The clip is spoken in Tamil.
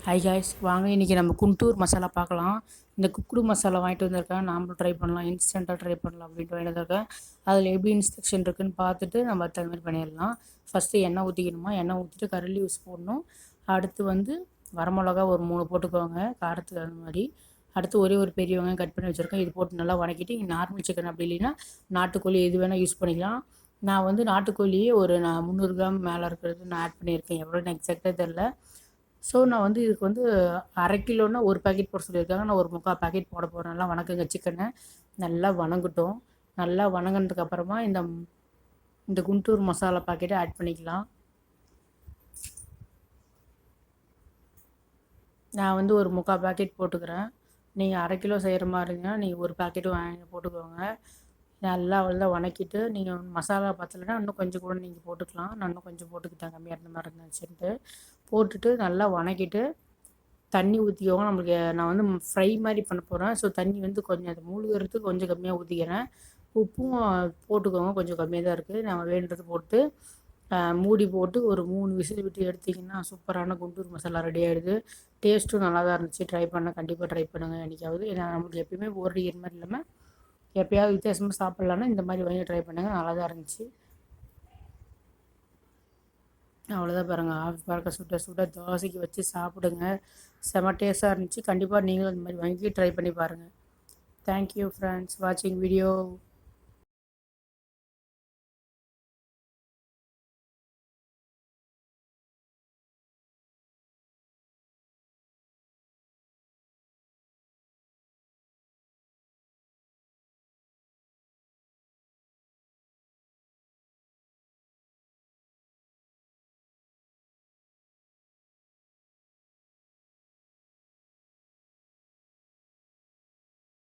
ஹை காய்ஸ், வாங்க இன்றைக்கி நம்ம குண்டூர் மசாலா பார்க்கலாம். இந்த குக்குடு மசாலா வாங்கிட்டு வந்திருக்கேன். நாமளும் ட்ரை பண்ணலாம், இன்ஸ்டண்ட்டாக ட்ரை பண்ணலாம் அப்படின்ட்டு வாங்கிட்டு வந்திருக்கேன். அதில் எப்படி இன்ஸ்ட்ரக்ஷன் இருக்குதுன்னு பார்த்துட்டு நம்ம அது மாதிரி பண்ணிடலாம். ஃபஸ்ட்டு எண்ணெய் ஊற்றிக்கணுமா, எண்ணெய் ஊற்றிட்டு கரண்டி யூஸ் போடணும். அடுத்து வந்து வரமிளகா ஒரு 3 போட்டுக்கோங்க, காரத்துக்கு அந்த மாதிரி. அடுத்து ஒரே ஒரு பெரிய வெங்காயம் கட் பண்ணி வச்சுருக்கேன். இது போட்டு நல்லா வதக்கிட்டு, நார்மல் சிக்கன் அப்படி இல்லைன்னா நாட்டுக்கோழி எது வேணால் யூஸ் பண்ணிக்கலாம். நான் வந்து நாட்டுக்கோழியே நான் 300 கிராம் மேலே இருக்கிறது நான் ஆட் பண்ணியிருக்கேன். எவ்வளோன்னு எக்ஸாக்டாக தெரில. ஸோ நான் வந்து இதுக்கு வந்து 1/2 கிலோன்னா ஒரு பாக்கெட் போட சொல்லியிருக்காங்க. நான் ஒரு 3/4 பாக்கெட் போட போகிறேன். நல்லா வணக்குங்க சிக்கனை. நல்லா வணங்கட்டும். நல்லா வணங்கினதுக்கப்புறமா இந்த குண்டூர் மசாலா பாக்கெட்டை ஆட் பண்ணிக்கலாம். நான் வந்து ஒரு 3/4 பாக்கெட் போட்டுக்கிறேன். நீங்கள் 1/2 கிலோ செய்கிற மாதிரி இருந்தீங்கன்னா நீங்கள் ஒரு பாக்கெட்டும் வாங்கி போட்டுக்கோங்க. நல்லா வதக்கிட்டு நீங்கள் மசாலா பத்தலைன்னா இன்னும் கொஞ்சம் கூட நீங்கள் போட்டுக்கலாம். நான் இன்னும் கொஞ்சம் போட்டுக்கிட்டேன், கம்மியாக இருந்த மாதிரி இருந்துச்சுன்ட்டு. போட்டுட்டு நல்லா வதக்கிட்டு தண்ணி ஊற்றிக்கோங்க. நம்மளுக்கு நான் வந்து ஃப்ரை மாதிரி பண்ண போகிறேன். ஸோ தண்ணி வந்து கொஞ்சம் அது மூழ்கிறதுக்கு கொஞ்சம் கம்மியாக ஊற்றிக்கிறேன். உப்பும் போட்டுக்கோங்க, கொஞ்சம் கம்மியாக தான் இருக்குது. நம்ம வேண்டுறது போட்டு மூடி போட்டு ஒரு 3 விசில் விட்டு எடுத்திங்கன்னா சூப்பரான குண்டூர் மசாலா ரெடி ஆகிடுது. டேஸ்ட்டும் நல்லா தான் இருந்துச்சு. கண்டிப்பாக ட்ரை பண்ணுங்கள் என்றைக்காவது. ஏன்னா நமக்கு எப்பயுமே போர் அடிக்கிற மாதிரி இல்லாமல் எப்போயாவது வித்தியாசமாக சாப்பிட்லான்னா இந்த மாதிரி வாங்கி ட்ரை பண்ணுங்கள். நல்லா தான் இருந்துச்சு. அவ்வளோதான் பாருங்கள், ஆஃப் பறக்க சுட்ட சுட தோசைக்கு வச்சு சாப்பிடுங்க. செம டேஸ்ட்டாக இருந்துச்சு. கண்டிப்பாக நீங்களும் இந்த மாதிரி வாங்கி ட்ரை பண்ணி பாருங்கள். தேங்க்யூ ஃப்ரெண்ட்ஸ் வாட்சிங் வீடியோ.